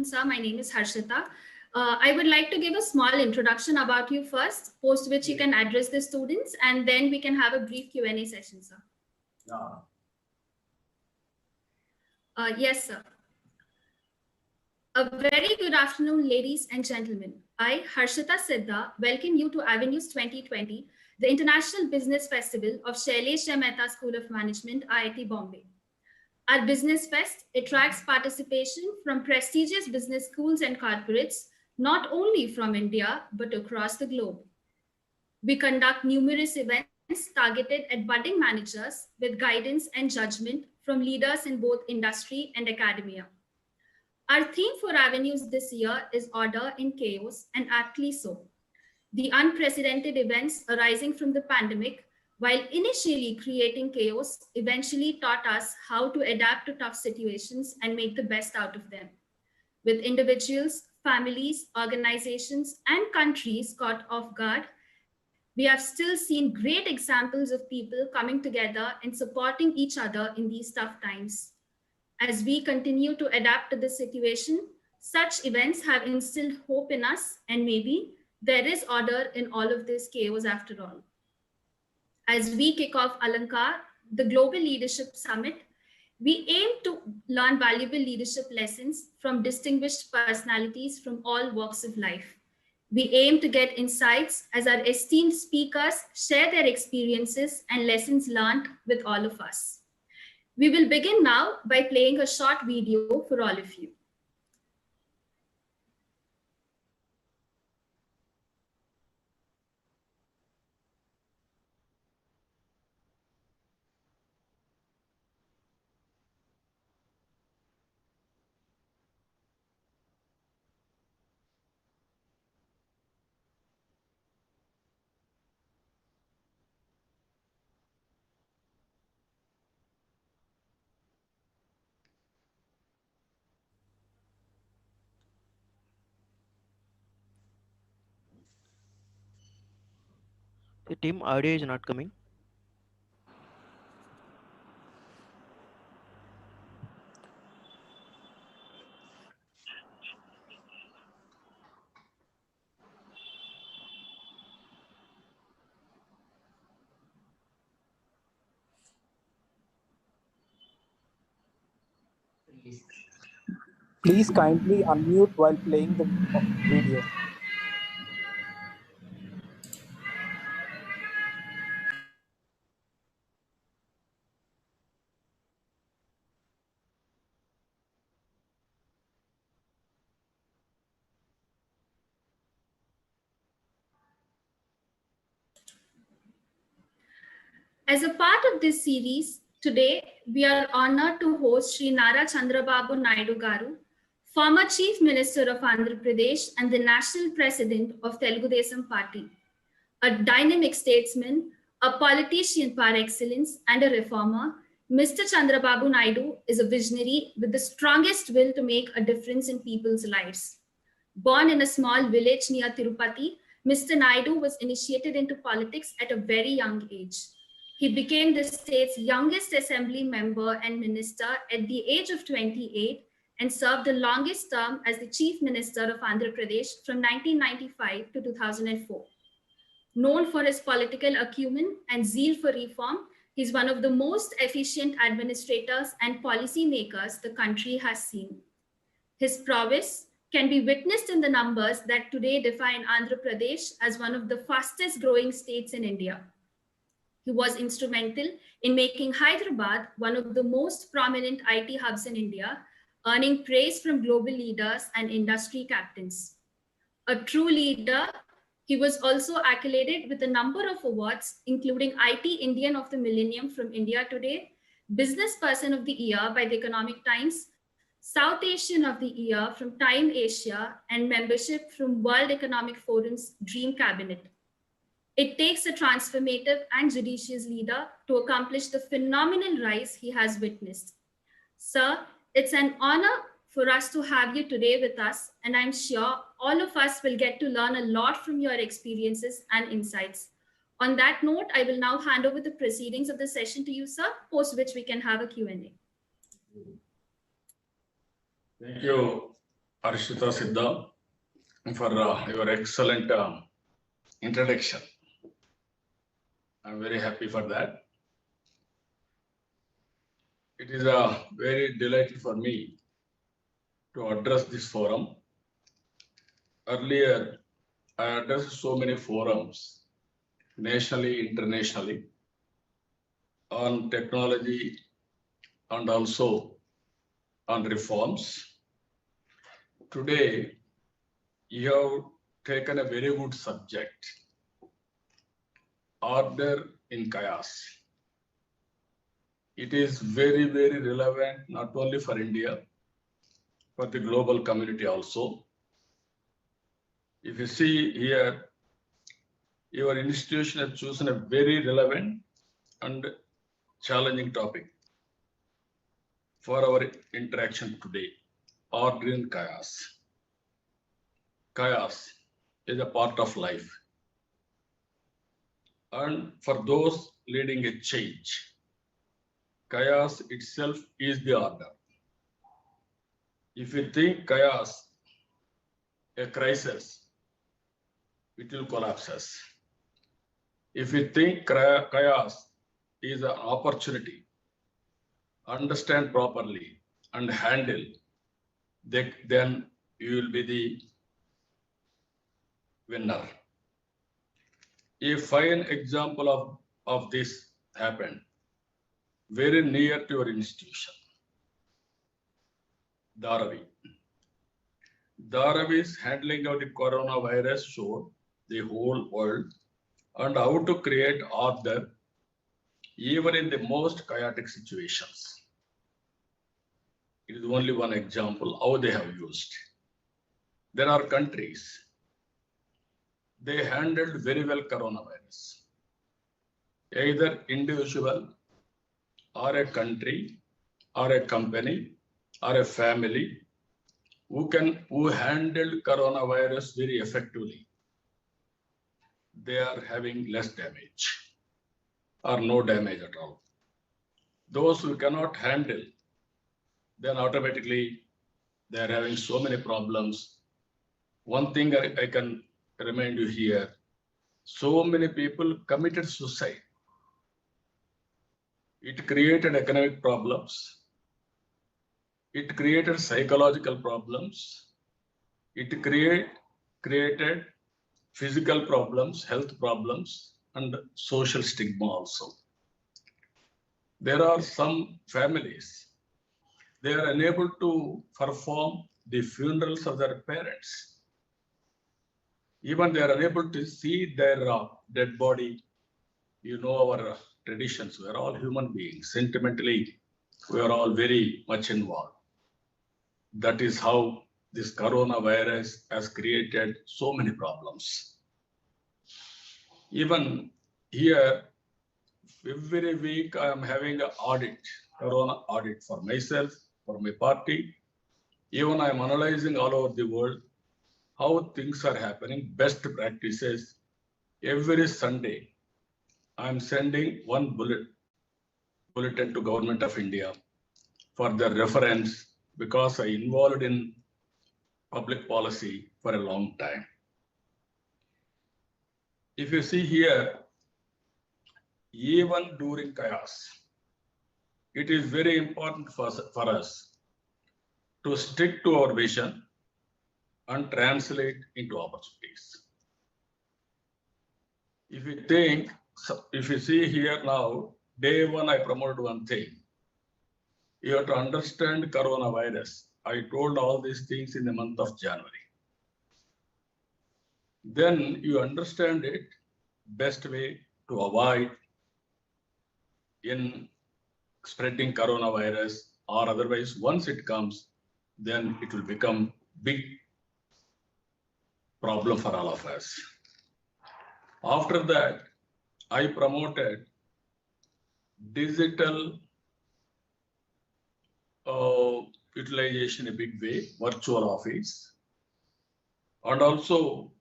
sir. My name is Harshita. I would like to give a small introduction about you first, post which you can address the students, and then we can have a brief Q&A session, sir. Yes, sir. A very good afternoon, ladies and gentlemen. I, Harshita Siddha, welcome you to Avenues 2020, the International Business Festival of Shailesh J. Mehta School of Management, IIT Bombay. Our Business Fest attracts participation from prestigious business schools and corporates, not only from India, but across the globe. We conduct numerous events targeted at budding managers with guidance and judgment from leaders in both industry and academia. Our theme for Avenues this year is Order in Chaos, and aptly so. The unprecedented events arising from the pandemic, while initially creating chaos, eventually taught us how to adapt to tough situations and make the best out of them. With individuals, families, organizations, and countries caught off guard, we have still seen great examples of people coming together and supporting each other in these tough times. As we continue to adapt to the situation, such events have instilled hope in us, and maybe there is order in all of this chaos after all. As we kick off Alankar, the Global Leadership Summit, we aim to learn valuable leadership lessons from distinguished personalities from all walks of life. We aim to get insights as our esteemed speakers share their experiences and lessons learned with all of us. We will begin now by playing a short video for all of you. The team audio is not coming. Please kindly unmute while playing the video. As a part of this series, today we are honored to host Sri Nara Chandrababu Naidu Garu, former Chief Minister of Andhra Pradesh and the National President of Telugu Desam Party. A dynamic statesman, a politician par excellence, and a reformer, Mr. Chandrababu Naidu is a visionary with the strongest will to make a difference in people's lives. Born in a small village near Tirupati, Mr. Naidu was initiated into politics at a very young age. He became the state's youngest assembly member and minister at the age of 28 and served the longest term as the Chief Minister of Andhra Pradesh from 1995 to 2004. Known for his political acumen and zeal for reform, he is one of the most efficient administrators and policy makers the country has seen. His prowess can be witnessed in the numbers that today define Andhra Pradesh as one of the fastest growing states in India. He was instrumental in making Hyderabad one of the most prominent IT hubs in India, earning praise from global leaders and industry captains. A true leader, he was also accoladed with a number of awards, including IT Indian of the Millennium from India Today, Business Person of the Year by the Economic Times, South Asian of the Year from Time Asia, and membership from World Economic Forum's Dream Cabinet. It takes a transformative and judicious leader to accomplish the phenomenal rise he has witnessed. Sir, it's an honor for us to have you today with us, and I'm sure all of us will get to learn a lot from your experiences and insights. On that note, I will now hand over the proceedings of the session to you, sir, post which we can have a Q&A. Thank you, Arshita Siddha, for your excellent introduction. I'm very happy for that. It is very delightful for me to address this forum. Earlier, I addressed so many forums, nationally, internationally, on technology and also on reforms. Today, you have taken a very good subject, order in chaos. It is very, very relevant, not only for India, for the global community also. If you see here, your institution has chosen a very relevant and challenging topic for our interaction today, order in chaos. Chaos is a part of life. And for those leading a change, chaos itself is the order. If you think chaos, a crisis, it will collapse. If you think chaos is an opportunity, understand properly and handle, then you will be the winner. A fine example of this happened very near to your institution, Dharavi. Dharavi's handling of the coronavirus showed the whole world and how to create order even in the most chaotic situations. It is only one example how they have used. There are countries, they handled very well coronavirus. Either individual or a country or a company or a family who handled coronavirus very effectively, they are having less damage or no damage at all. Those who cannot handle, then automatically they are having so many problems. One thing I can remind you here, so many people committed suicide. It created economic problems. It created psychological problems. It created physical problems, health problems, and social stigma also. There are some families, they are unable to perform the funerals of their parents. Even they are unable to see their dead body. You know our traditions, we are all human beings. Sentimentally, we are all very much involved. That is how this coronavirus has created so many problems. Even here, every week I am having an audit, corona audit for myself, for my party. Even I am analyzing all over the world how things are happening, best practices. Every Sunday, I am sending one bulletin to Government of India for their reference because I involved in public policy for a long time. If you see here, even during chaos, it is very important for us to stick to our vision and translate into opportunities. If you see here now, day one, I promoted one thing. You have to understand coronavirus. I told all these things in the month of January. Then you understand it, best way to avoid in spreading coronavirus, or otherwise once it comes, then it will become big problem for all of us. After that, I promoted digital utilization in a big way, virtual office, and also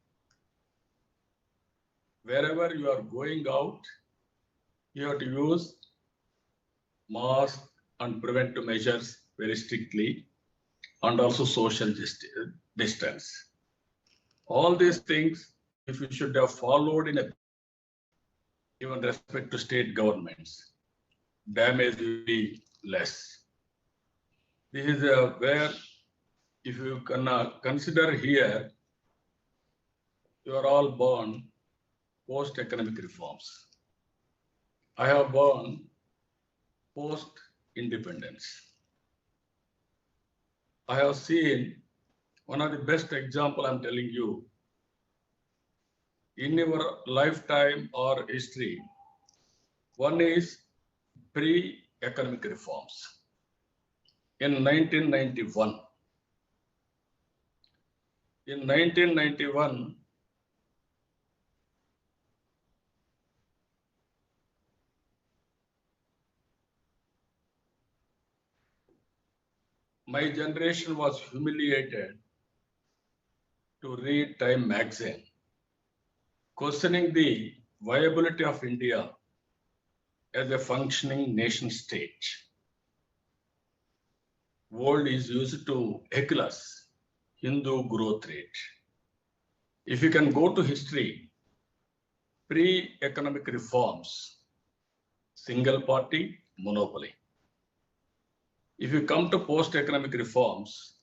wherever you are going out, you have to use mask and preventive measures very strictly. and also social distance. All these things, if you should have followed in a even respect to state governments, damage will be less. This is where, if you can consider here, you are all born post-economic reforms. I have born post-independence. I have seen one of the best example I'm telling you. In your lifetime or history, one is pre-economic reforms. In 1991, my generation was humiliated to read Time magazine, questioning the viability of India as a functioning nation state. World is used to heckle us, Hindu growth rate. If you can go to history, pre-economic reforms, single party, monopoly. If you come to post-economic reforms,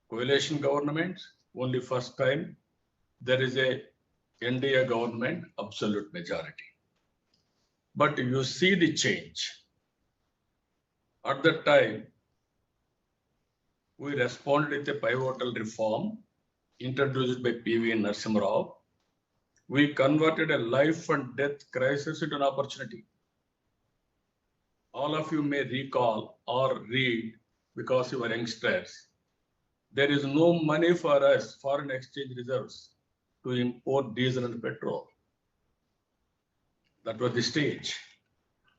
coalition government, only first time there is a NDA government, absolute majority. But you see the change. At that time, we responded with a pivotal reform introduced by P.V. Narasimha Rao. We converted a life and death crisis into an opportunity. All of you may recall or read, because you are youngsters, there is no money for us, foreign exchange reserves, to import diesel and petrol. That was the stage.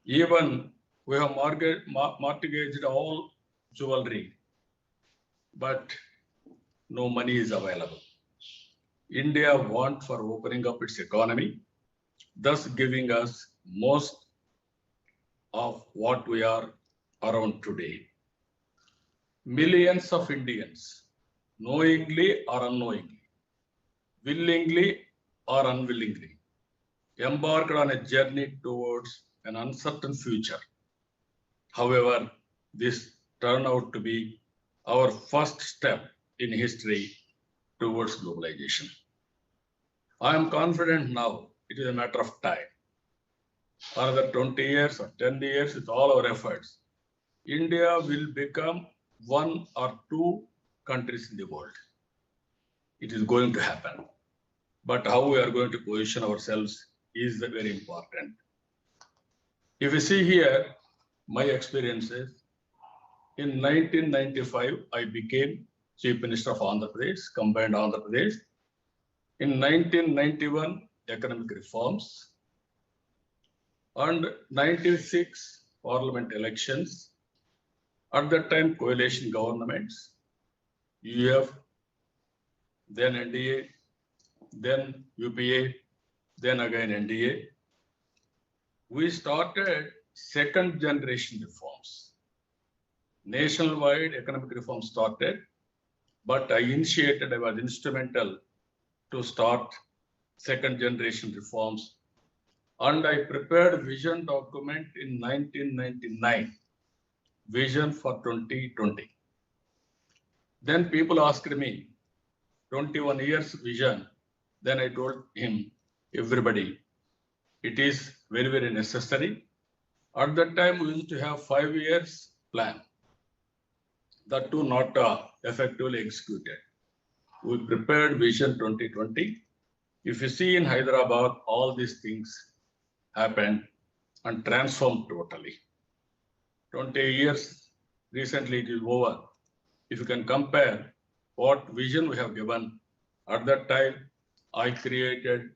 Even we have mortgaged all jewelry, but no money is available. India wants for opening up its economy, thus giving us most of what we are around today. Millions of Indians, knowingly or unknowingly, willingly or unwillingly, embarked on a journey towards an uncertain future. However, this turned out to be our first step in history towards globalization. I am confident now it is a matter of time. Another 20 years or 10 years, with all our efforts, India will become one or two countries in the world. It is going to happen. But how we are going to position ourselves is very important. If you see here, my experiences, in 1995, I became Chief Minister of Andhra Pradesh, combined Andhra Pradesh. In 1991, economic reforms, and 96 parliament elections. At that time, coalition governments, UF, then NDA, then UPA, then again NDA. We started second generation reforms. Nationwide economic reform started, but I was instrumental to start second generation reforms. And I prepared vision document in 1999, vision for 2020. Then people asked me, 21 years vision. Then I told him, everybody, it is very, very necessary. At that time, we used to have 5 years plan. That too not effectively executed. We prepared vision 2020. If you see in Hyderabad, all these things happened and transformed totally. 20 years, recently it is over. If you can compare what vision we have given, at that time, I created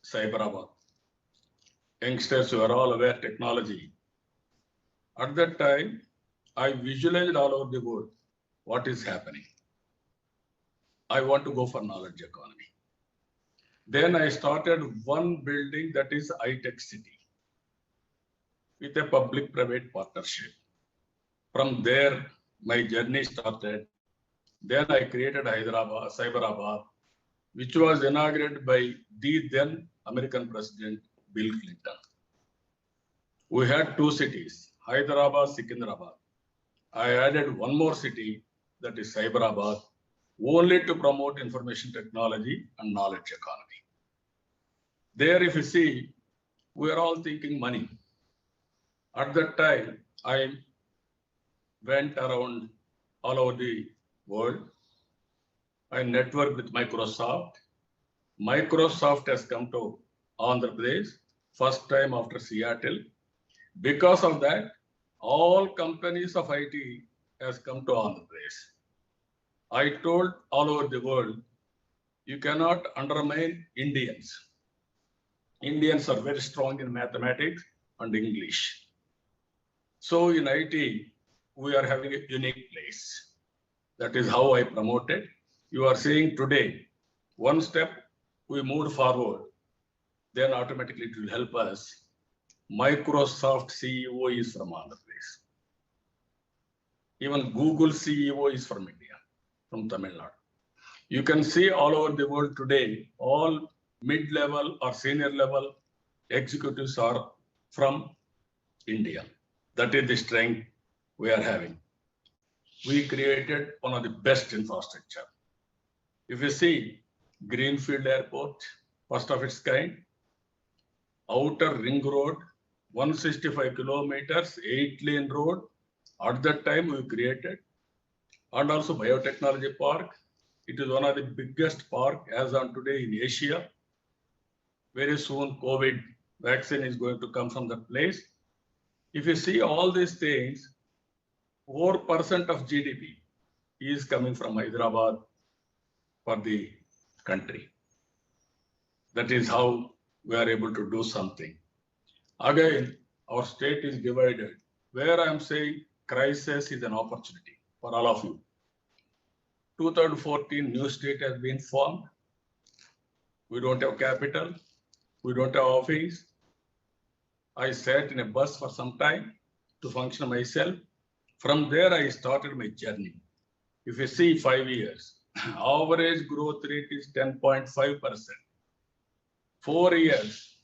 Cyberabad. Youngsters, you are all aware technology. At that time, I visualized all over the world what is happening. I want to go for knowledge economy. Then I started one building, that is high-tech city, with a public-private partnership. From there, my journey started. Then I created Hyderabad, Cyberabad, which was inaugurated by the then American President Bill Clinton. We had two cities, Hyderabad, Secunderabad. I added one more city, that is Cyberabad, only to promote information technology and knowledge economy. There, if you see, we are all thinking money. At that time, I went around all over the world. I networked with Microsoft. Microsoft has come to Andhra Pradesh, first time after Seattle. Because of that, all companies of IT has come to Andhra Pradesh. I told all over the world, you cannot undermine Indians. Indians are very strong in mathematics and English. So in IT, we are having a unique place. That is how I promoted. You are seeing today, one step we moved forward, then automatically it will help us. Microsoft CEO is from Andhra Pradesh. Even Google CEO is from India, from Tamil Nadu. You can see all over the world today, all mid-level or senior level executives are from India. That is the strength we are having. We created one of the best infrastructure. If you see Greenfield Airport, first of its kind, outer ring road, 165 kilometers, 8-lane road, at that time we created, and also biotechnology park. It is one of the biggest park as on today in Asia. Very soon COVID vaccine is going to come from that place. If you see all these things, 4% of GDP is coming from Hyderabad for the country. That is how we are able to do something. Again, our state is divided. Where I am saying crisis is an opportunity for all of you. 2014, new state has been formed. We don't have capital. We don't have office. I sat in a bus for some time to function myself. From there, I started my journey. If you see 5 years, average growth rate is 10.5%. 4 years,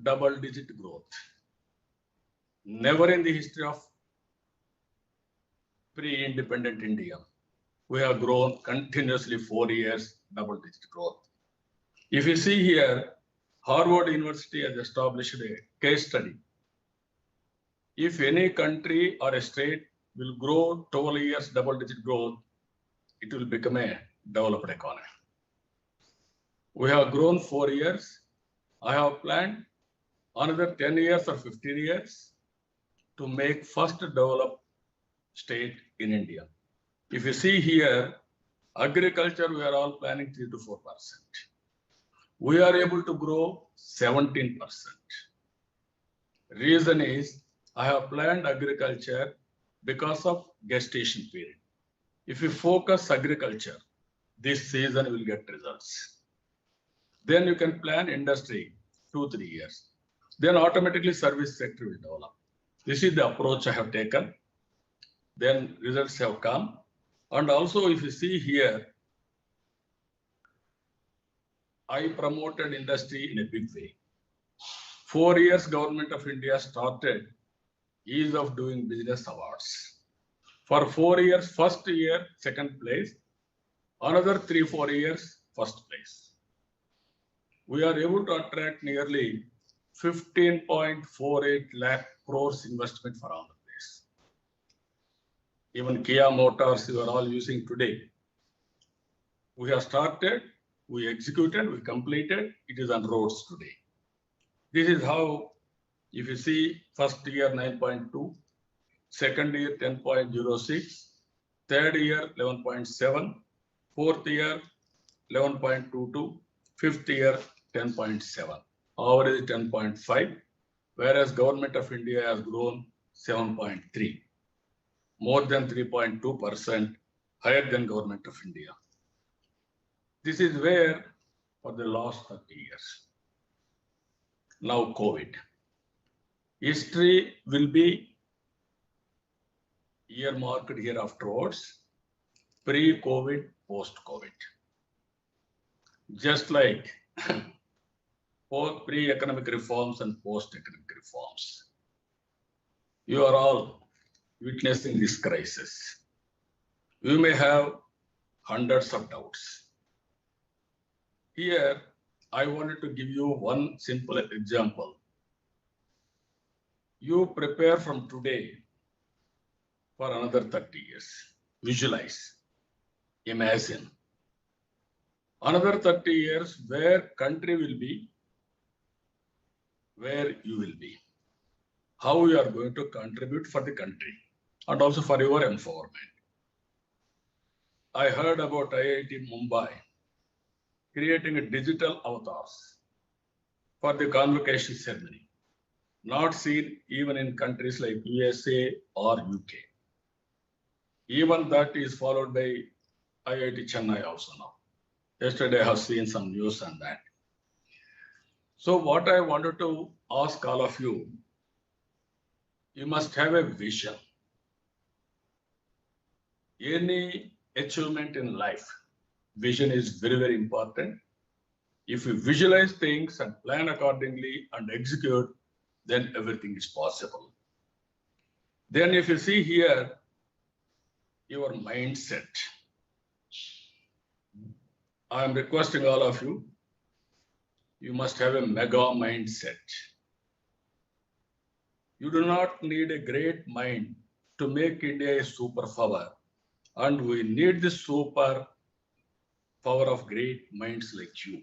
double-digit growth. Never in the history of pre-independent India, we have grown continuously 4 years, double-digit growth. If you see here, Harvard University has established a case study. If any country or a state will grow 12 years double-digit growth, it will become a developed economy. We have grown 4 years. I have planned another 10 years or 15 years to make first developed state in India. If you see here, agriculture, we are all planning 3 to 4%. We are able to grow 17%. Reason is, I have planned agriculture because of gestation period. If you focus agriculture, this season you will get results. Then you can plan industry 2-3 years. Then automatically service sector will develop. This is the approach I have taken. Then results have come. And also if you see here, I promoted industry in a big way. 4 years government of India started Ease of Doing Business Awards. For 4 years, first year, second place. Another 3-4 years, first place. We are able to attract nearly 15.48 lakh crores investment for Andhra Pradesh. Even Kia Motors, you are all using today. We have started, we executed, we completed, it is on roads today. This is how, if you see, first year 9.2, second year 10.06, third year 11.7, fourth year 11.22, fifth year 10.7, average 10.5, whereas Government of India has grown 7.3, more than 3.2% higher than Government of India. This is where for the last 30 years. Now COVID. History will be earmarked here afterwards, pre-COVID, post-COVID. Just like both pre-economic reforms and post-economic reforms. You are all witnessing this crisis. You may have hundreds of doubts. Here, I wanted to give you one simple example. You prepare from today for another 30 years. Visualize, imagine. Another 30 years, where country will be, where you will be, how you are going to contribute for the country and also for your empowerment. I heard about IIT Bombay creating a digital avatars for the convocation ceremony, not seen even in countries like USA or UK. Even that is followed by IIT Chennai also now. Yesterday I have seen some news on that. So what I wanted to ask all of you, you must have a vision. Any achievement in life, vision is very, very important. If you visualize things and plan accordingly and execute, then everything is possible. Then if you see here, your mindset. I am requesting all of you, you must have a mega mindset. You do not need a great mind to make India a superpower. And we need the super power of great minds like you.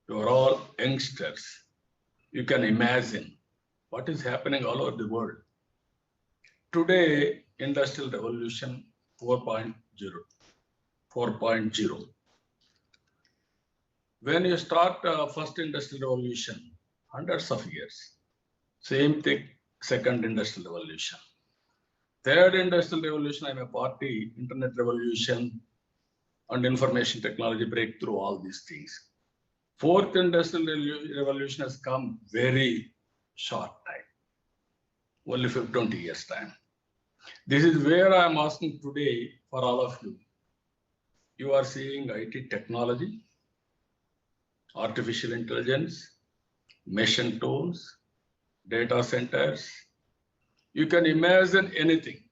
You are all youngsters. You can imagine what is happening all over the world. Today, Industrial Revolution 4.0. When you start first Industrial Revolution, hundreds of years. Same thing, second Industrial Revolution. Third Industrial Revolution, I'm a party, Internet Revolution and information technology breakthrough, all these things. Fourth Industrial Revolution has come very short time, only 20 years time. This is where I'm asking today for all of you. You are seeing IT technology, artificial intelligence, machine tools, data centers. You can imagine anything.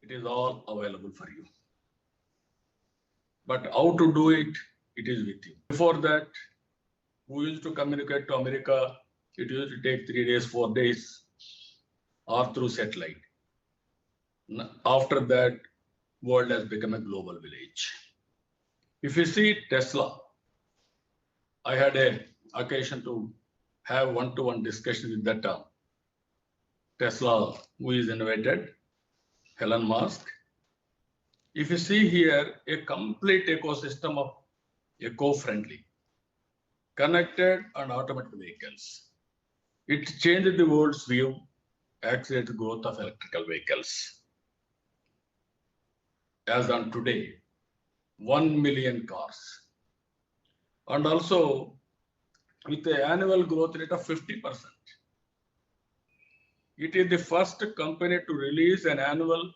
It is all available for you. But how to do it, it is with you. Before that, we used to communicate to America. It used to take 3 days, 4 days, or through satellite. After that, world has become a global village. If you see Tesla, I had an occasion to have one-to-one discussion with that Tesla, who is innovated, Elon Musk. If you see here, a complete ecosystem of eco-friendly, connected and automated vehicles. It changed the world's view, accelerated growth of electrical vehicles. As on today, 1 million cars. And also with an annual growth rate of 50%. It is the first company to release an annual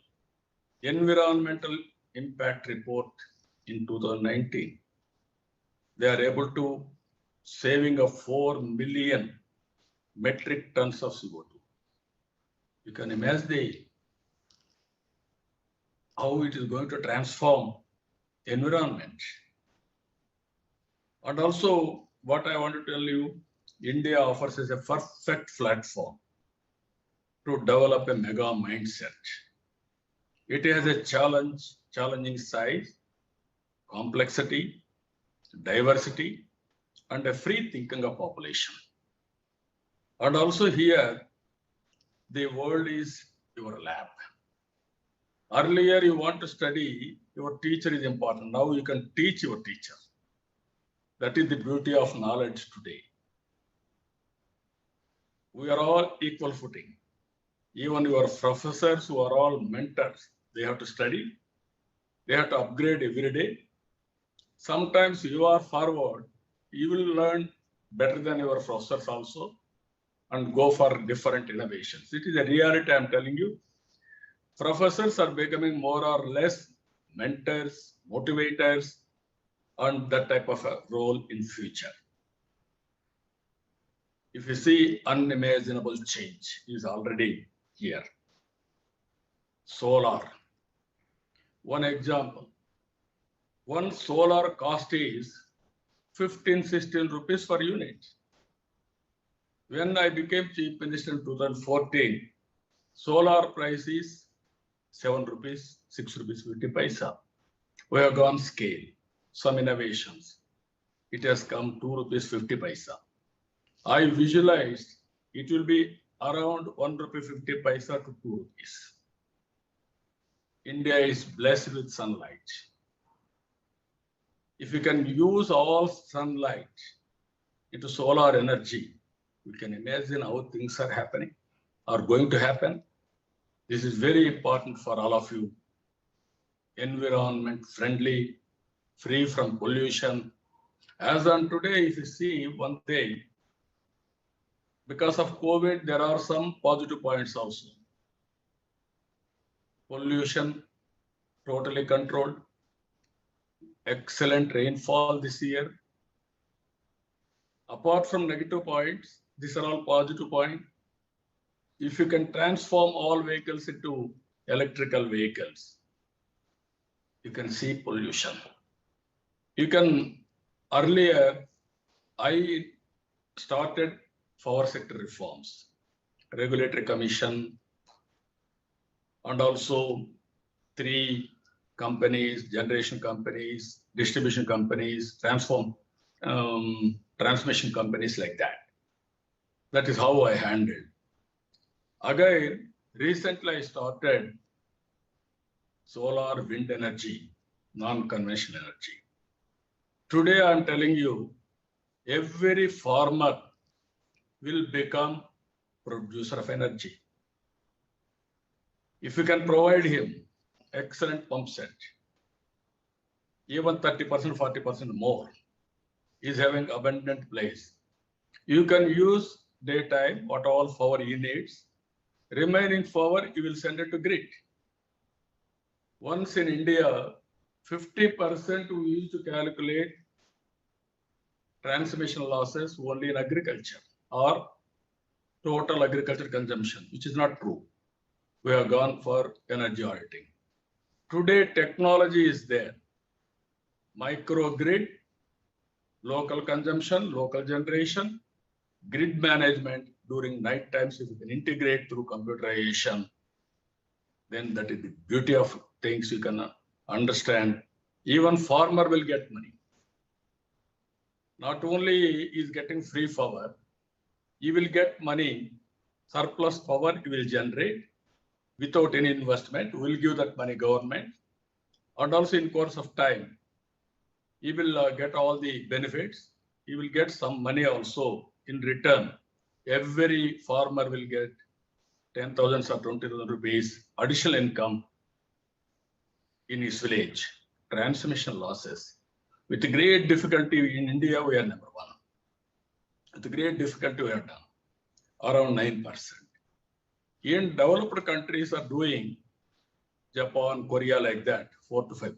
environmental impact report in 2019. They are able to saving of 4 million metric tons of CO2. You can imagine how it is going to transform environment. And also, what I want to tell you, India offers us a perfect platform to develop a mega mindset. It has a challenging size, complexity, diversity, and a free thinking of population. And also here, the world is your lab. Earlier, you want to study, your teacher is important. Now you can teach your teacher. That is the beauty of knowledge today. We are all equal footing. Even your professors who are all mentors, they have to study. They have to upgrade every day. Sometimes you are forward, you will learn better than your professors also and go for different innovations. It is a reality I'm telling you. Professors are becoming more or less mentors, motivators, and that type of a role in future. If you see, unimaginable change is already here. Solar. One example. One solar cost is 15-16 rupees per unit. When I became Chief Minister in 2014, solar price is 7 rupees, 6 rupees 50 paisa. We have gone scale, some innovations. It has come 2 rupees 50 paisa. I visualized it will be around 1 rupee 50 paisa to 2 rupees. India is blessed with sunlight. If you can use all sunlight into solar energy, you can imagine how things are happening, are going to happen. This is very important for all of you. Environment friendly, free from pollution. As on today, if you see one thing, because of COVID, there are some positive points also. Pollution totally controlled. Excellent rainfall this year. Apart from negative points, these are all positive points. If you can transform all vehicles into electrical vehicles, you can see pollution. You can, earlier, I started power sector reforms, regulatory commission, and also 3 companies, generation companies, distribution companies, transmission companies like that. That is how I handled. Again, recently I started solar wind energy, non-conventional energy. Today I am telling you, every farmer will become producer of energy. If you can provide him excellent pump set, even 30%, 40% more, is having abundant place. You can use daytime, what all power he needs. Remaining power, you will send it to grid. Once in India, 50% we used to calculate transmission losses only in agriculture or total agriculture consumption, which is not true. We have gone for energy auditing. Today, technology is there. Microgrid, local consumption, local generation, grid management during night times. If you can integrate through computerization, then that is the beauty of things you can understand. Even farmer will get money. Not only is getting free power, he will get money, surplus power he will generate without any investment. We will give that money government. And also in course of time, he will get all the benefits. He will get some money also in return. Every farmer will get 10,000 or 20,000 rupees additional income in his village. Transmission losses. With great difficulty in India, we are number 1. With great difficulty, we are done. Around 9%. In developed countries are doing, Japan, Korea like that, 4 to 5%.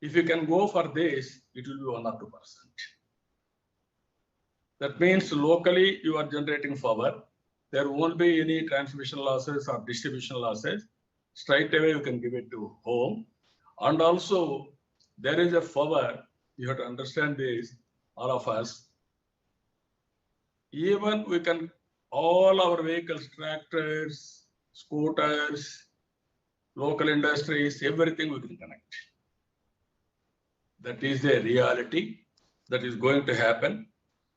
If you can go for this, it will be 1 or 2%. That means locally you are generating power. There won't be any transmission losses or distribution losses. Straight away you can give it to home. And also there is a power, you have to understand this, all of us. Even we can, all our vehicles, tractors, scooters, local industries, everything we can connect. That is the reality that is going to happen.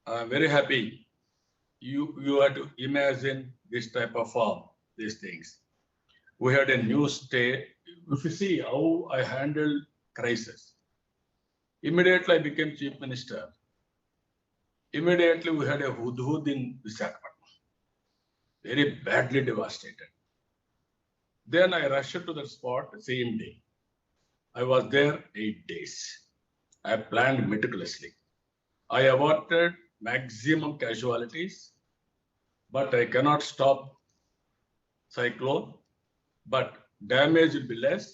I'm very happy you have to imagine this type of form, these things. We had a new state. If you see how I handled crisis, immediately I became Chief Minister. Immediately we had a hudhud in Visakhapatnam, very badly devastated. Then I rushed to the spot the same day. I was there 8 days. I planned meticulously. I avoided maximum casualties, but I cannot stop cyclone, but damage will be less.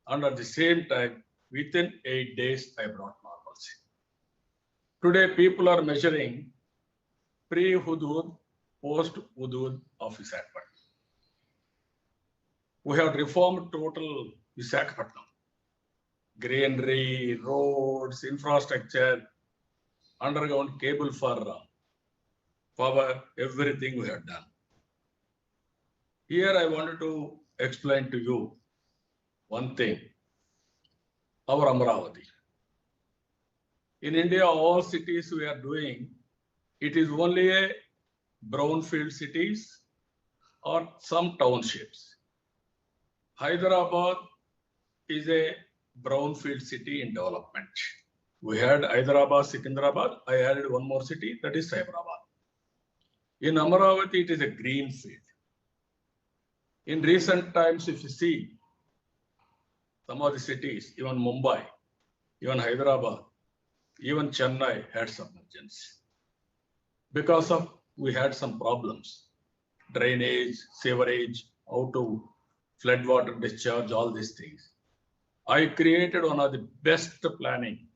And at the same time, within 8 days, I brought normalcy. Today, people are measuring pre-Hudud, post-Hudud of Visakhapatnam. We have reformed total Visakhapatnam. Greenery, roads, infrastructure, underground cable for power, everything we have done. Here I wanted to explain to you one thing, our Amravati. In India, all cities we are doing, it is only a brownfield cities or some townships. Hyderabad is a brownfield city in development. We had Hyderabad, Secunderabad. I added one more city, that is Cyberabad. In Amaravati, it is a green field. In recent times, if you see some of the cities, even Mumbai, even Hyderabad, even Chennai had submergence. Because of we had some problems, drainage, sewerage, how to flood water discharge, all these things. I created one of the best planning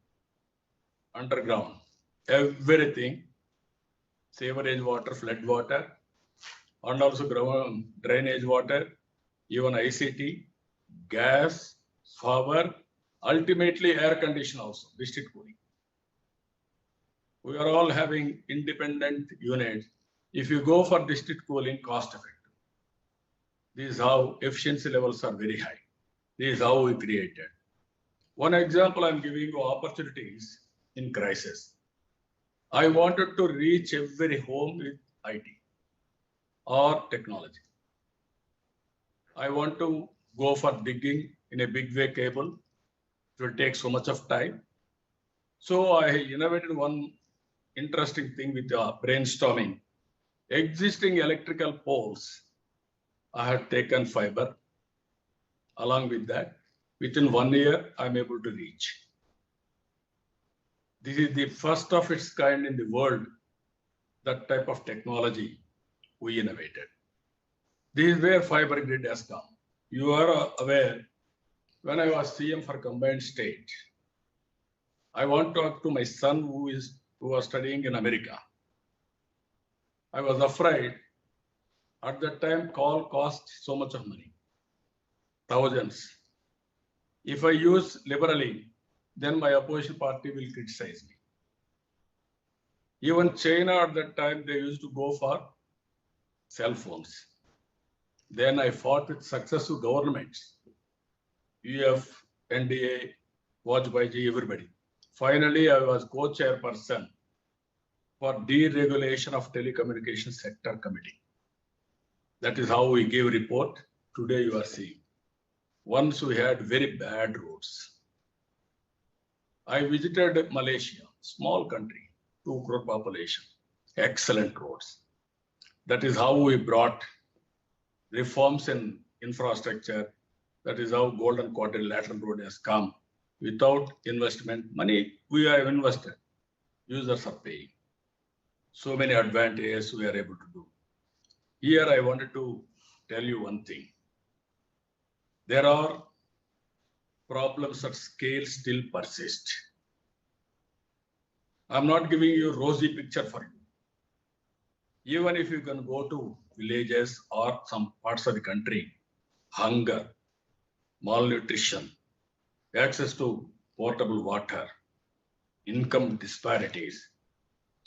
underground, everything, sewerage water, flood water, and also ground drainage water, even ICT, gas, power, ultimately air condition also, district cooling. We are all having independent units. If you go for district cooling, cost effective. This is how efficiency levels are very high. This is how we created. One example I'm giving you opportunities in crisis. I wanted to reach every home with IT or technology. I want to go for digging in a big way cable. It will take so much of time. So I innovated one interesting thing with brainstorming. Existing electrical poles, I had taken fiber. Along with that, within 1 year, I'm able to reach. This is the first of its kind in the world, that type of technology we innovated. This is where fiber grid has come. You are aware, when I was CM for combined state, I want to talk to my son who was studying in America. I was afraid. At that time, call cost so much of money, thousands. If I use liberally, then my opposition party will criticize me. Even China at that time, they used to go for cell phones. Then I fought with successive governments, UF, NDA, Vajpayee, everybody. Finally, I was co-chairperson for deregulation of telecommunication sector committee. That is how we gave report. Today you are seeing. Once we had very bad roads. I visited Malaysia, small country, 2 crore population, excellent roads. That is how we brought reforms in infrastructure. That is how Golden Quadrilateral Road has come. Without investment, money we have invested, users are paying. So many advantages we are able to do. Here I wanted to tell you one thing. There are problems at scale still persist. I'm not giving you a rosy picture for you. Even if you can go to villages or some parts of the country, hunger, malnutrition, access to potable water, income disparities,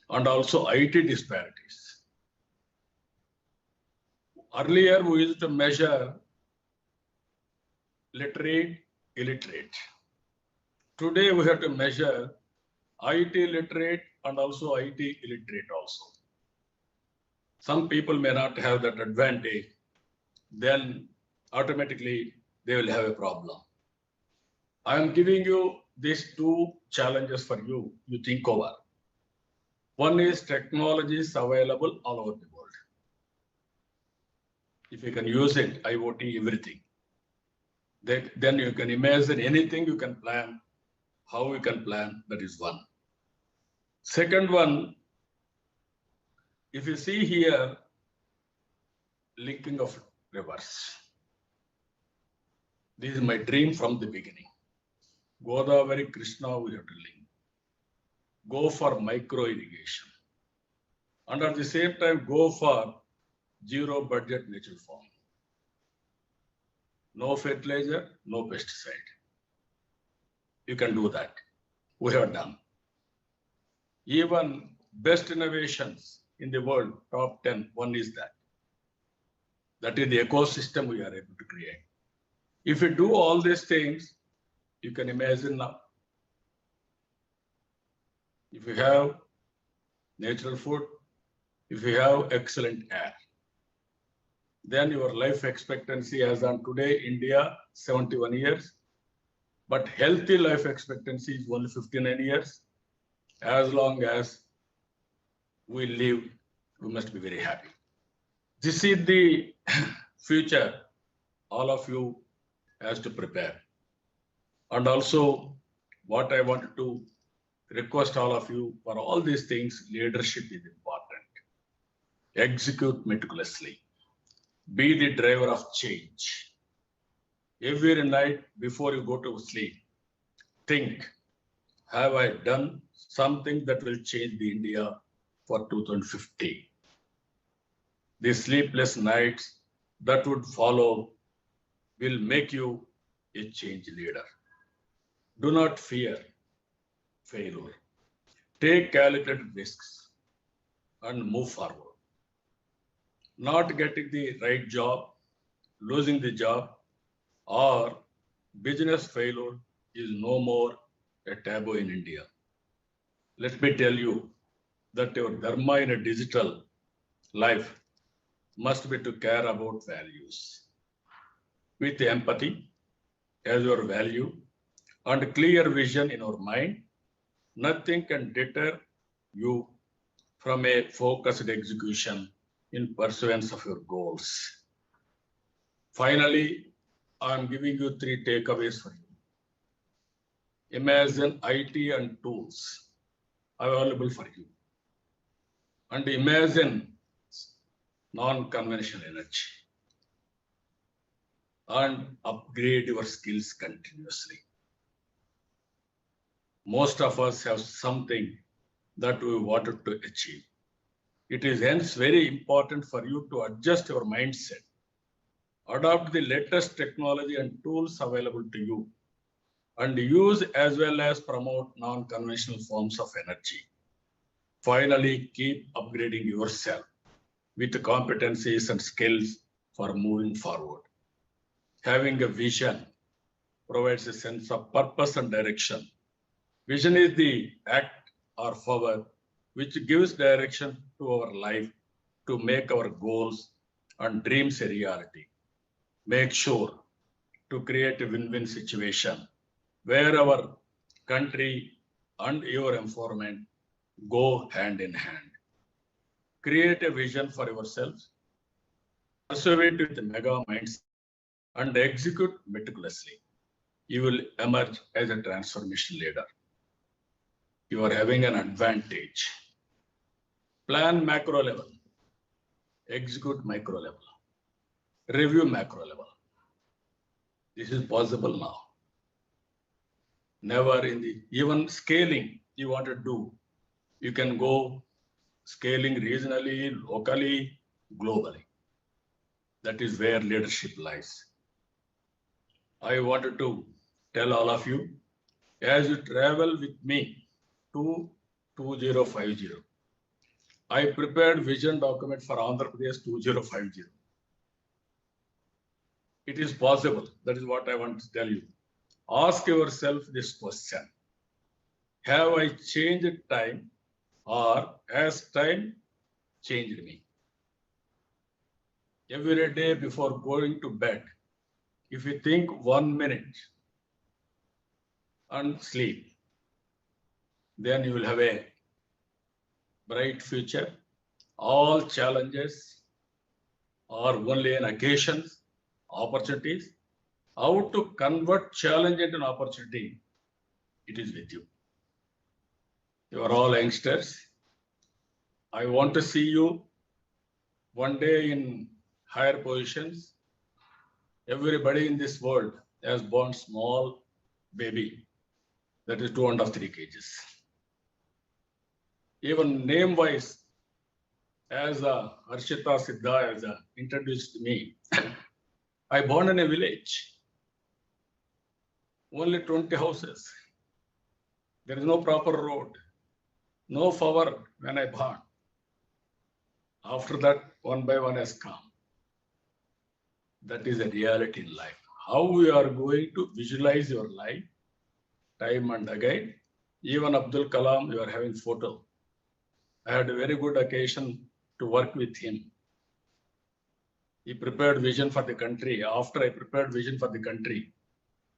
and also IT disparities. Earlier, we used to measure literate, illiterate. Today, we have to measure IT literate and also IT illiterate also. Some people may not have that advantage, then automatically they will have a problem. I am giving you these 2 challenges for you, you think over. One is technologies available all over the world. If you can use it, IoT, everything, then you can imagine anything you can plan, how you can plan, that is one. Second one, if you see here, linking of rivers. This is my dream from the beginning. Godavari, Krishna, we have to link. Go for micro irrigation. And at the same time, go for zero budget natural farming. No fertilizer, no pesticide. You can do that. We have done. Even best innovations in the world, top 10, one is that. That is the ecosystem we are able to create. If you do all these things, you can imagine now. If you have natural food, if you have excellent air, then your life expectancy as on today, India, 71 years. But healthy life expectancy is only 59 years. As long as we live, we must be very happy. This is the future all of you has to prepare. And also what I wanted to request all of you for all these things, leadership is important. Execute meticulously. Be the driver of change. Every night before you go to sleep, think, have I done something that will change the India for 2050? The sleepless nights that would follow will make you a change leader. Do not fear failure. Take calculated risks and move forward. Not getting the right job, losing the job, or business failure is no more a taboo in India. Let me tell you that your dharma in a digital life must be to care about values. With empathy as your value and clear vision in our mind, nothing can deter you from a focused execution in pursuance of your goals. Finally, I am giving you 3 takeaways for you. Imagine IT and tools available for you. And imagine non-conventional energy. And upgrade your skills continuously. Most of us have something that we wanted to achieve. It is hence very important for you to adjust your mindset, adopt the latest technology and tools available to you, and use as well as promote non-conventional forms of energy. Finally, keep upgrading yourself with competencies and skills for moving forward. Having a vision provides a sense of purpose and direction. Vision is the act or power which gives direction to our life to make our goals and dreams a reality. Make sure to create a win-win situation where our country and your environment go hand in hand. Create a vision for yourselves, pursue it with a mega mindset, and execute meticulously. You will emerge as a transformation leader. You are having an advantage. Plan macro level, execute micro level, review macro level. This is possible now. Never in the, even scaling you want to do, you can go scaling regionally, locally, globally. That is where leadership lies. I wanted to tell all of you, as you travel with me to 2050, I prepared vision document for Andhra Pradesh 2050. It is possible. That is what I want to tell you. Ask yourself this question. Have I changed time or has time changed me? Every day before going to bed, if you think 1 minute and sleep, then you will have a bright future. All challenges are only an occasions, opportunities. How to convert challenge into an opportunity, it is with you. You are all youngsters. I want to see you one day in higher positions, Everybody in this world has born small baby, that is 2.5 3 kgs. Even name-wise, as Harshita Siddha has introduced me, I born in a village, only 20 houses. There is no proper road, no power when I born. After that, one by one has come. That is a reality in life. How we are going to visualize your life, time and again. Even Abdul Kalam, you are having photo. I had a very good occasion to work with him. He prepared vision for the country. After I prepared vision for the country,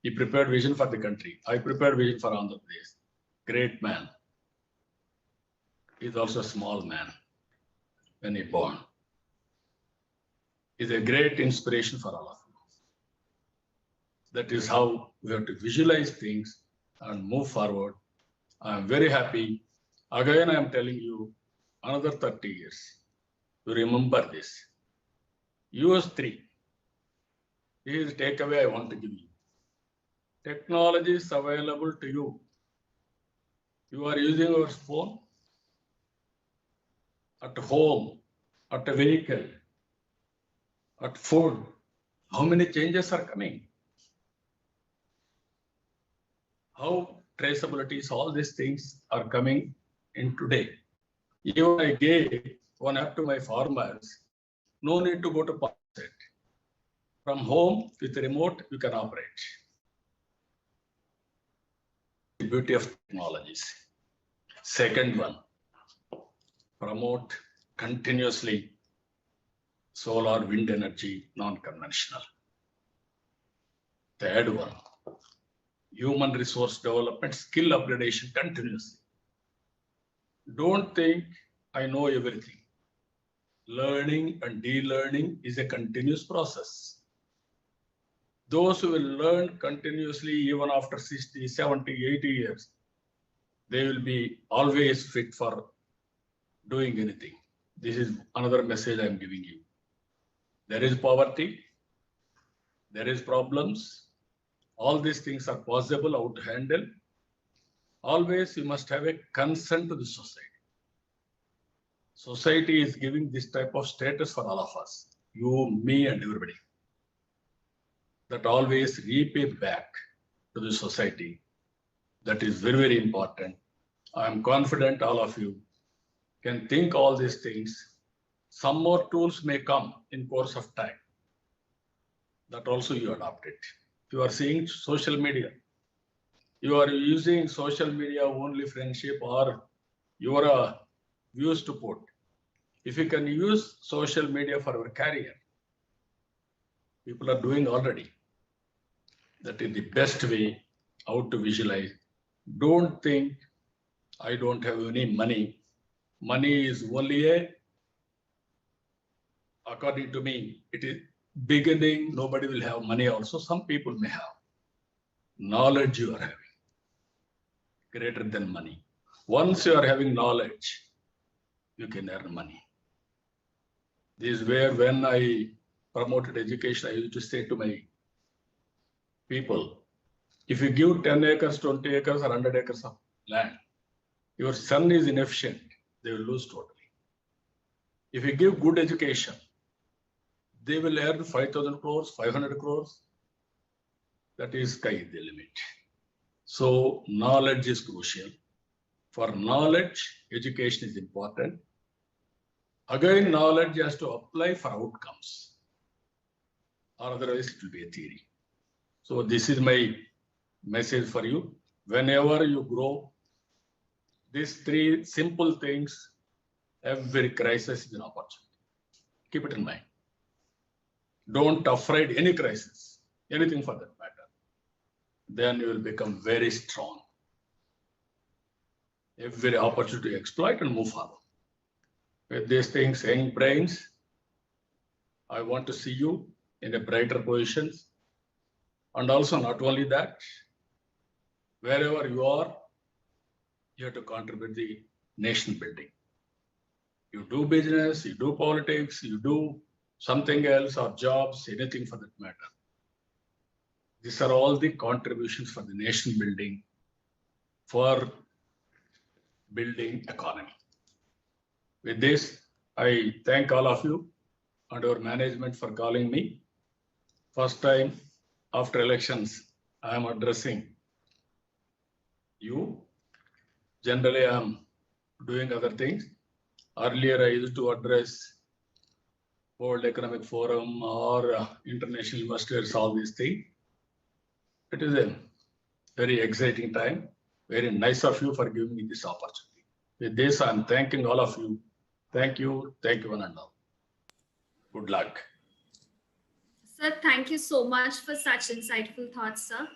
he prepared vision for the country. I prepared vision for Andhra Pradesh. Great man. He is also a small man when he born. He is a great inspiration for all of us. That is how we have to visualize things and move forward. I am very happy. Again, I am telling you, another 30 years. You remember this. US 3. This is the takeaway I want to give you. Technology is available to you. You are using your phone at home, at a vehicle, at food. How many changes are coming? How traceabilities, all these things are coming in today. Even I gave one app to my farmers. No need to go to market. From home with remote, you can operate. The beauty of technologies. Second one, promote continuously solar, wind energy, non-conventional. Third one, human resource development, skill upgradation continuously. Don't think I know everything. Learning and de-learning is a continuous process. Those who will learn continuously even after 60, 70, 80 years, they will be always fit for doing anything. This is another message I am giving you. There is poverty, there is problems. All these things are possible, how to handle. Always you must have a concern to the society. Society is giving this type of status for all of us, you, me, and everybody. That always repay back to the society. That is very, very important. I am confident all of you can think all these things. Some more tools may come in course of time. That also you adopt it. If you are seeing social media, you are using social media only friendship or your views to put. If you can use social media for your career, people are doing already. That is the best way how to visualize. Don't think I don't have any money. Money is only a, according to me, it is beginning. Nobody will have money also. Some people may have. Knowledge you are having greater than money. Once you are having knowledge, you can earn money. This is where when I promoted education, I used to say to my people, if you give 10 acres, 20 acres or 100 acres of land, your son is inefficient, they will lose totally. If you give good education, they will earn 5,000 crores, 500 crores. That is sky the limit. So knowledge is crucial. For knowledge, education is important. Again, knowledge has to apply for outcomes, or otherwise it will be a theory. So this is my message for you. Whenever you grow, these three simple things, every crisis is an opportunity. Keep it in mind. Don't afraid any crisis, anything for that matter. Then you will become very strong. Every opportunity to exploit and move forward. With these things, young brains, I want to see you in a brighter positions. And also not only that, wherever you are, you have to contribute the nation building. You do business, you do politics, you do something else or jobs, anything for that matter. These are all the contributions for the nation building, for building economy. With this, I thank all of you and our management for calling me. First time after elections, I am addressing you. Generally, I am doing other things. Earlier, I used to address World Economic Forum or international investors, all these things. It is a very exciting time. Very nice of you for giving me this opportunity. With this, I am thanking all of you. Thank you one and all. Good luck. Sir, thank you so much for such insightful thoughts, sir.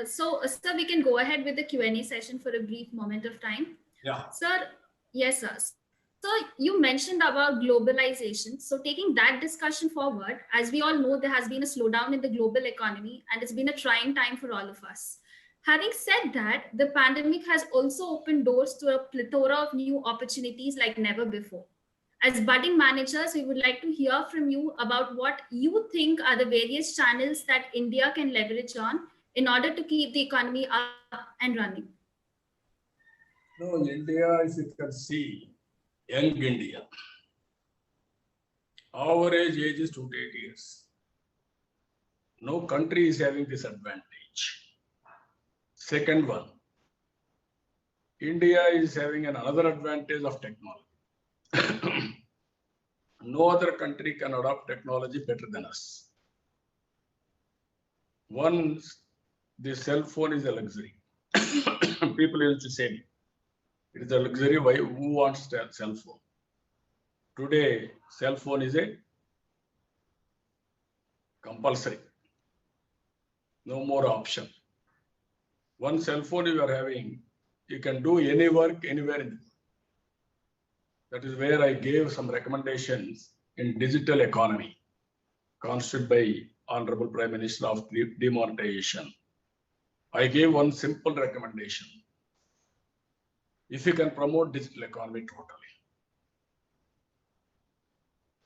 Sir, we can go ahead with the Q&A session for a brief moment of time. Yeah. Sir, yes, sir. So you mentioned about globalization. So taking that discussion forward, as we all know, there has been a slowdown in the global economy and it's been a trying time for all of us. Having said that, the pandemic has also opened doors to a plethora of new opportunities like never before. As budding managers, we would like to hear from you about what you think are the various channels that India can leverage on in order to keep the economy up and running. No, India, if you can see, young India, average age is 2 to 8 years. No country is having this advantage. Second one, India is having another advantage of technology. No other country can adopt technology better than us. One, the cell phone is a luxury. People used to say, it is a luxury, why, who wants a cell phone? Today, cell phone is a compulsory. No more option. One cell phone you are having, you can do any work anywhere in the world. That is where I gave some recommendations in digital economy, constituted by Honorable Prime Minister of demonetization. I gave one simple recommendation. If you can promote digital economy totally,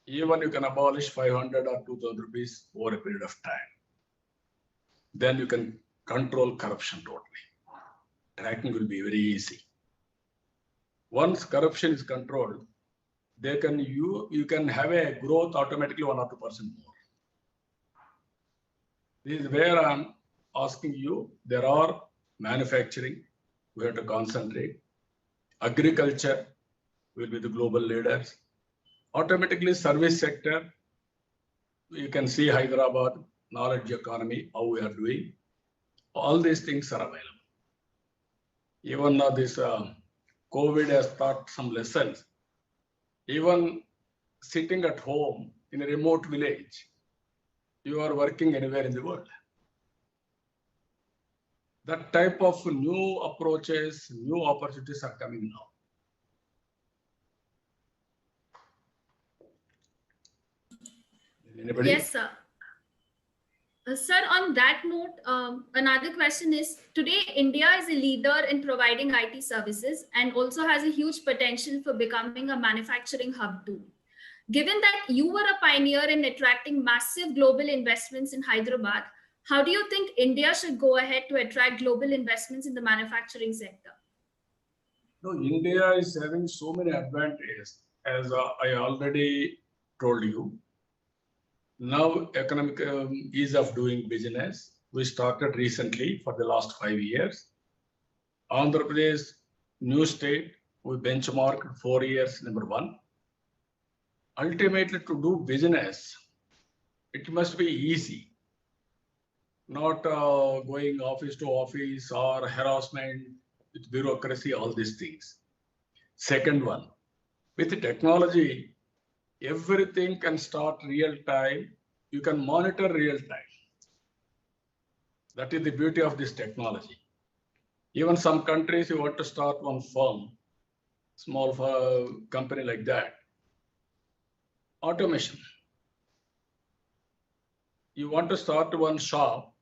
even you can abolish 500 or 2,000 rupees over a period of time, then you can control corruption totally. Tracking will be very easy. Once corruption is controlled, you can have a growth automatically 1 or 2% more. This is where I'm asking you. There are manufacturing, we have to concentrate. Agriculture will be the global leaders. Automatically service sector, you can see Hyderabad, knowledge economy, how we are doing. All these things are available. Even now this COVID has taught some lessons. Even sitting at home in a remote village, you are working anywhere in the world. That type of new approaches, new opportunities are coming now. Anybody? Yes, sir. Sir, on that note, another question is, today India is a leader in providing IT services and also has a huge potential for becoming a manufacturing hub too. Given that you were a pioneer in attracting massive global investments in Hyderabad, how do you think India should go ahead to attract global investments in the manufacturing sector? No, India is having so many advantages, as I already told you. Now, economic ease of doing business, we started recently for the last 5 years. Andhra Pradesh, new state, we benchmarked 4 years, number one. Ultimately, to do business, it must be easy, not going office to office or harassment with bureaucracy, all these things. Second one, with the technology, everything can start real time. You can monitor real time. That is the beauty of this technology. Even some countries, you want to start one firm, small company like that. Automation. You want to start one shop.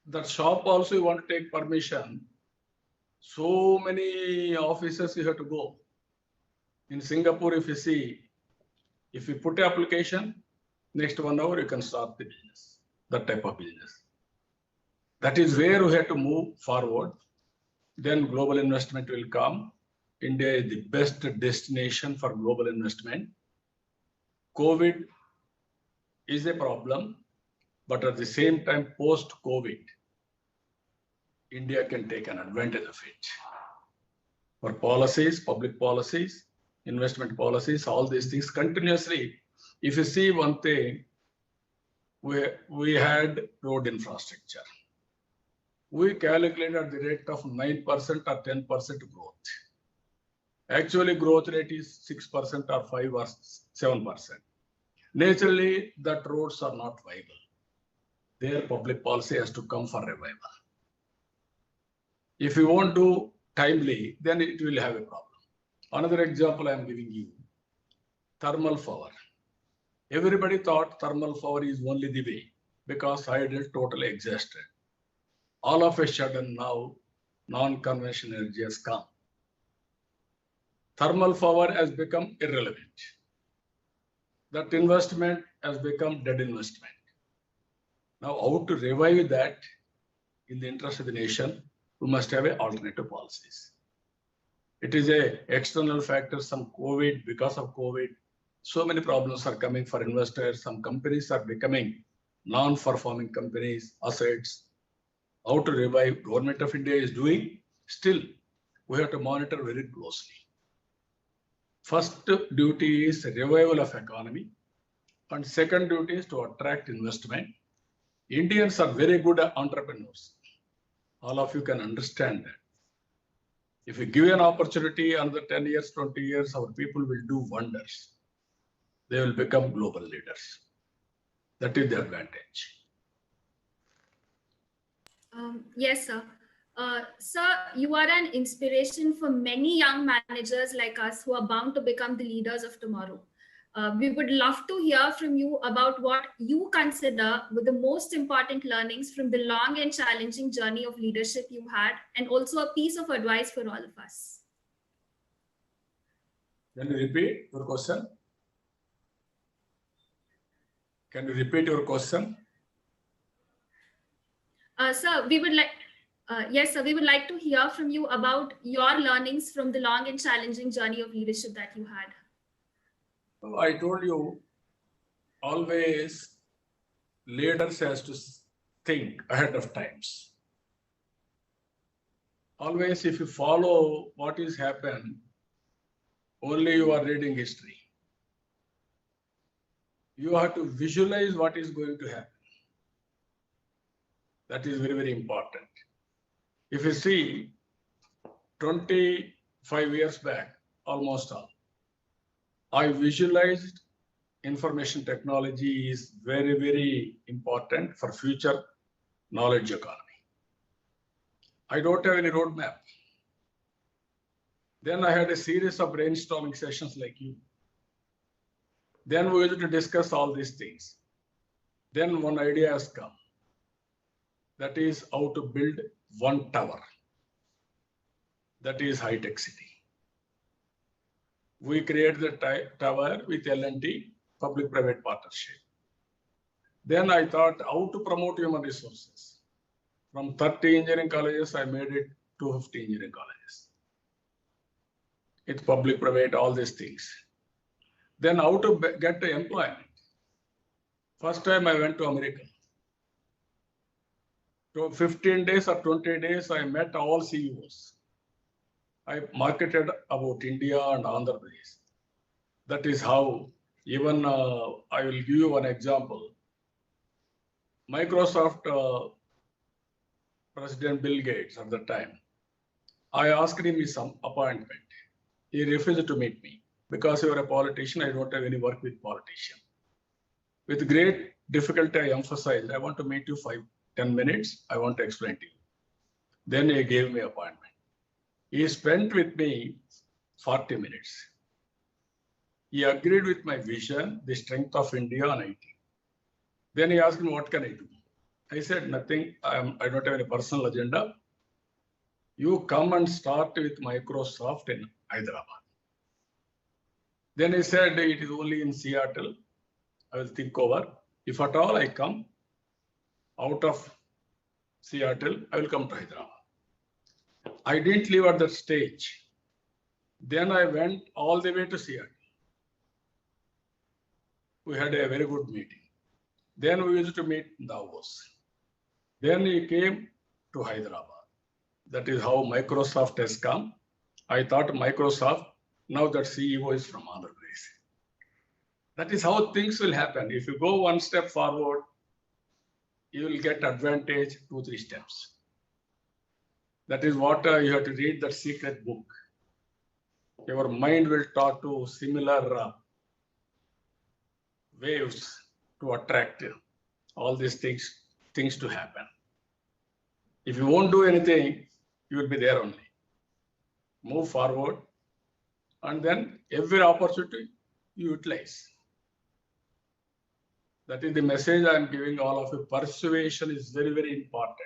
That shop also you want to take permission. So many offices you have to go. In Singapore, if you see, if you put the application, next 1 hour you can start the business. that type of business. That is where we have to move forward. Then global investment will come. India is the best destination for global investment. COVID is a problem, but at the same time, post-COVID, India can take an advantage of it. For policies, public policies, investment policies, all these things continuously. If you see one thing, we had road infrastructure. We calculated at the rate of 9% or 10% growth. Actually, growth rate is 6% or 5 or 7%. Naturally, that roads are not viable. Their public policy has to come for revival. If you won't do timely, then it will have a problem. Another example I am giving you, thermal power. Everybody thought thermal power is only the way because hydel totally exhausted. All of a sudden now, non-conventional energy has come. Thermal power has become irrelevant. That investment has become dead investment. Now, how to revive that in the interest of the nation, we must have alternative policies. It is a external factor, some COVID, because of COVID, so many problems are coming for investors. Some companies are becoming non-performing companies, assets. How to revive, Government of India is doing. Still, we have to monitor very closely. First duty is revival of economy. And second duty is to attract investment. Indians are very good entrepreneurs. All of you can understand that. If you give an opportunity, another 10 years, 20 years, our people will do wonders. They will become global leaders. That is the advantage. Yes, sir. Sir, you are an inspiration for many young managers like us who are bound to become the leaders of tomorrow. We would love to hear from you about what you consider were the most important learnings from the long and challenging journey of leadership you had, and also a piece of advice for all of us. Can you repeat your question? Can you repeat your question? Sir, we would like, yes, sir, we would like to hear from you about your learnings from the long and challenging journey of leadership that you had. I told you, always leaders has to think ahead of times. Always, if you follow what is happened, only you are reading history. You have to visualize what is going to happen. That is very, very important. If you see 25 years back, almost all, I visualized information technology is very, very important for future knowledge economy. I don't have any roadmap. Then I had a series of brainstorming sessions like you. Then we had to discuss all these things. Then one idea has come. That is how to build one tower. That is high-tech city. We created the tower with L&T, public-private partnership. Then I thought how to promote human resources. From 30 engineering colleges, I made it 250 engineering colleges. It's public-private, all these things. Then how to get the employment. First time I went to America. So 15 days or 20 days, I met all CEOs. I marketed about India and Andhra Pradesh. That is how, even I will give you one example. Microsoft President Bill Gates at the time, I asked him some appointment. He refused to meet me because you are a politician. I don't have any work with politicians. With great difficulty, I emphasized, I want to meet you 5-10 minutes. I want to explain to you. Then he gave me appointment. He spent with me 40 minutes. He agreed with my vision, the strength of India and IT. Then he asked me, what can I do? I said, nothing. I don't have any personal agenda. You come and start with Microsoft in Hyderabad. Then he said, it is only in Seattle. I will think over. If at all I come, out of Seattle, I will come to Hyderabad. I didn't leave at that stage. Then I went all the way to Seattle. We had a very good meeting. Then we used to meet in Davos. Then he came to Hyderabad. That is how Microsoft has come. I thought Microsoft, now that CEO is from Andhra Pradesh. That is how things will happen. If you go one step forward, you will get advantage 2-3 steps. That is what you have to read that secret book. Your mind will talk to similar waves to attract all these things to happen. If you won't do anything, you will be there only. Move forward, and then every opportunity you utilize. That is the message I am giving all of you. Persuasion is very, very important.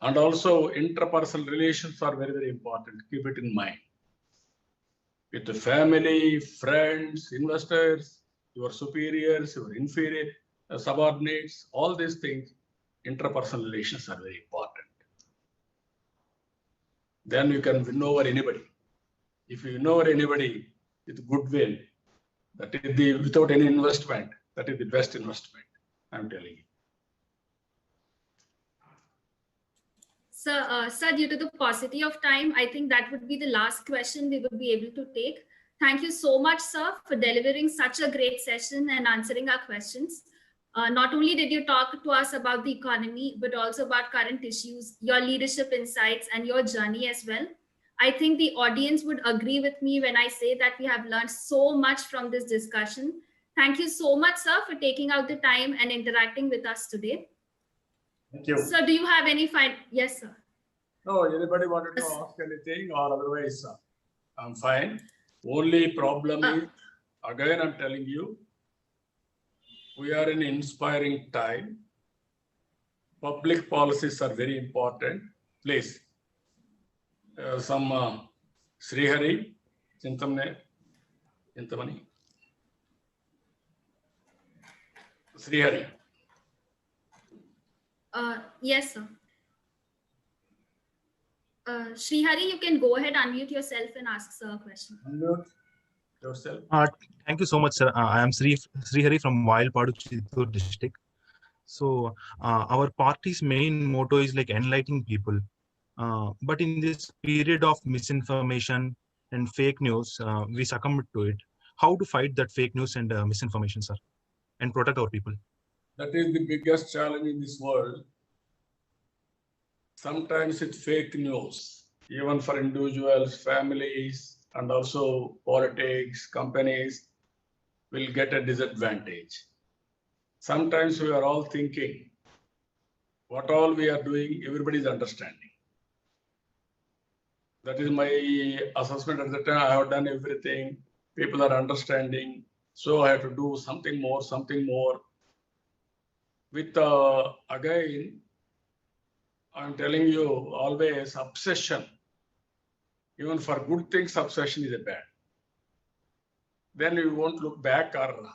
And also interpersonal relations are very, very important. Keep it in mind. With the family, friends, investors, your superiors, your inferior subordinates, all these things, interpersonal relations are very important. Then you can win over anybody. If you win over anybody with goodwill, that is without any investment, that is the best investment, I'm telling you. Sir, due to the paucity of time, I think that would be the last question we would be able to take. Thank you so much, sir, for delivering such a great session and answering our questions. Not only did you talk to us about the economy, but also about current issues, your leadership insights, and your journey as well. I think the audience would agree with me when I say that we have learned so much from this discussion. Thank you so much, sir, for taking out the time and interacting with us today. Thank you. So do you have any Yes, sir. No, anybody wanted to ask anything, or otherwise, I'm fine. Only problem is, again, I'm telling you, we are in an inspiring time. Public policies are very important. Please, some Srihari, Chintamani. Srihari. Yes, sir. Srihari, you can go ahead, unmute yourself and ask sir a question. Unmute yourself. Thank you so much, sir. I am Srihari from Wildpadu, Chittoor district. So our party's main motto is like enlightening people. But in this period of misinformation and fake news, we succumbed to it. How to fight that fake news and misinformation, sir, and protect our people? That is the biggest challenge in this world. Sometimes it's fake news, even for individuals, families, and also politics, companies will get a disadvantage. Sometimes we are all thinking, what all we are doing, everybody is understanding. That is my assessment at the time. I have done everything. People are understanding. So I have to do something more, something more. With, again, I'm telling you, always obsession. Even for good things, obsession is a bad. Then you won't look back or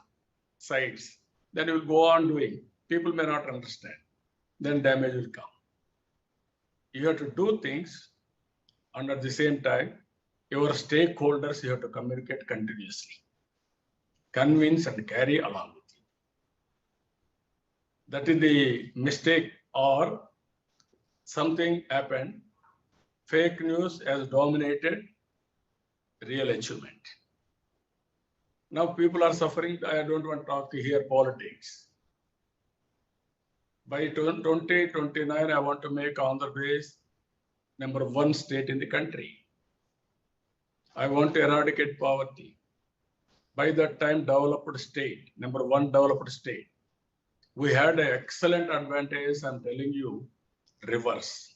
sides. Then you will go on doing. People may not understand. Then damage will come. You have to do things, and at the same time, your stakeholders, you have to communicate continuously. Convince and carry along with you. That is the mistake, or something happened. Fake news has dominated real achievement. Now people are suffering. I don't want to talk here politics. By 2029, I want to make Andhra Pradesh #1 state in the country. I want to eradicate poverty. By that time, developed state, #1 developed state. We had an excellent advantage, I'm telling you, rivers.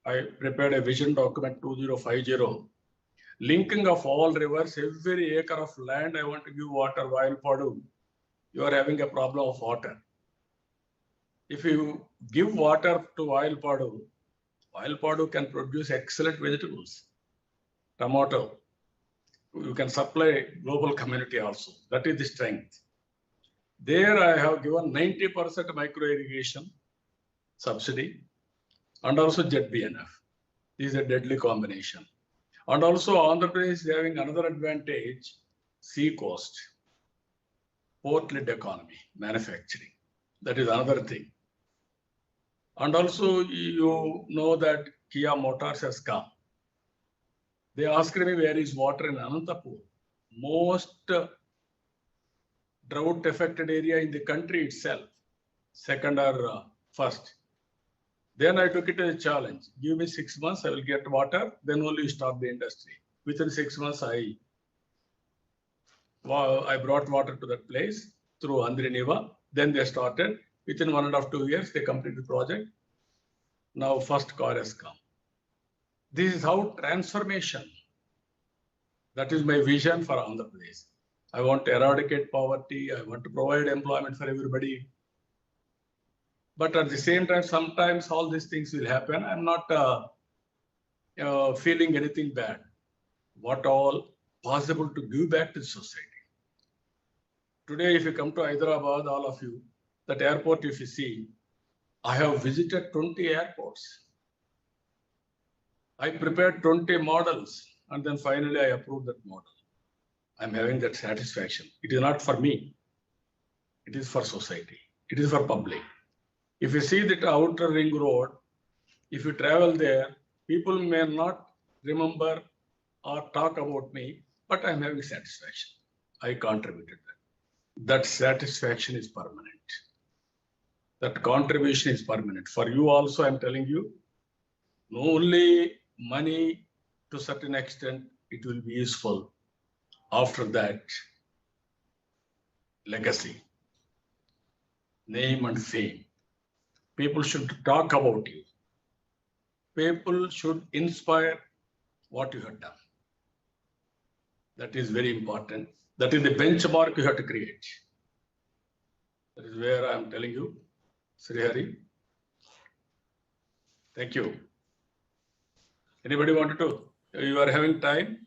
I prepared a vision document 2050, linking of all rivers, every acre of land I want to give water. While Padu, you are having a problem of water. If you give water to Wild Padu can produce excellent vegetables. Tomato, you can supply global community also. That is the strength. There I have given 90% micro irrigation subsidy and also ZBNF. This is a deadly combination. And also Andhra Pradesh is having another advantage, sea coast, port-led economy, manufacturing. That is another thing. And also you know that Kia Motors has come. They asked me where is water in Anantapur, most drought affected area in the country itself, second or first. Then I took it as a challenge. Give me 6 months, I will get water, then only start the industry. Within 6 months, I brought water to that place through Andriniva. Then they started. Within 1.5 to 2 years, they completed the project. Now first car has come. This is how transformation. That is my vision for Andhra Pradesh. I want to eradicate poverty. I want to provide employment for everybody. But at the same time, sometimes all these things will happen. I'm not feeling anything bad. What all possible to give back to the society. Today, if you come to Hyderabad, all of you, that airport, if you see, I have visited 20 airports. I prepared 20 models and then finally I approved that model. I'm having that satisfaction. It is not for me. It is for society. It is for public. If you see that outer ring road, if you travel there, people may not remember or talk about me, but I'm having satisfaction. I contributed that. That satisfaction is permanent. That contribution is permanent. For you also, I'm telling you, only money to a certain extent, it will be useful. After that, legacy, name and fame. People should talk about you. People should inspire what you have done. That is very important. That is the benchmark you have to create. That is where I am telling you, Sri Hari. Thank you. Anybody wanted to? You are having time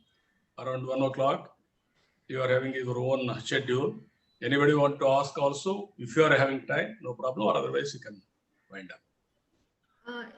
around 1 o'clock. You are having your own schedule. Anybody want to ask also? If you are having time, no problem, or otherwise you can wind up.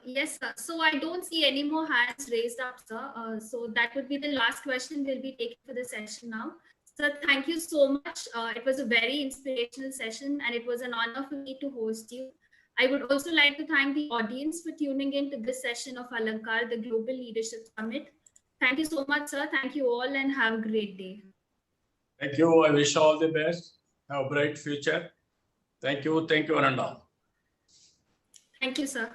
Yes, sir. So I don't see any more hands raised up, sir. So that would be the last question we'll be taking for the session now. Sir, thank you so much. It was a very inspirational session and it was an honor for me to host you. I would also like to thank the audience for tuning in to this session of Alankar, the Global Leadership Summit. Thank you so much, sir. Thank you all and have a great day. Thank you. I wish all the best. Have a bright future. Thank you. Thank you, Ananda. Thank you, sir.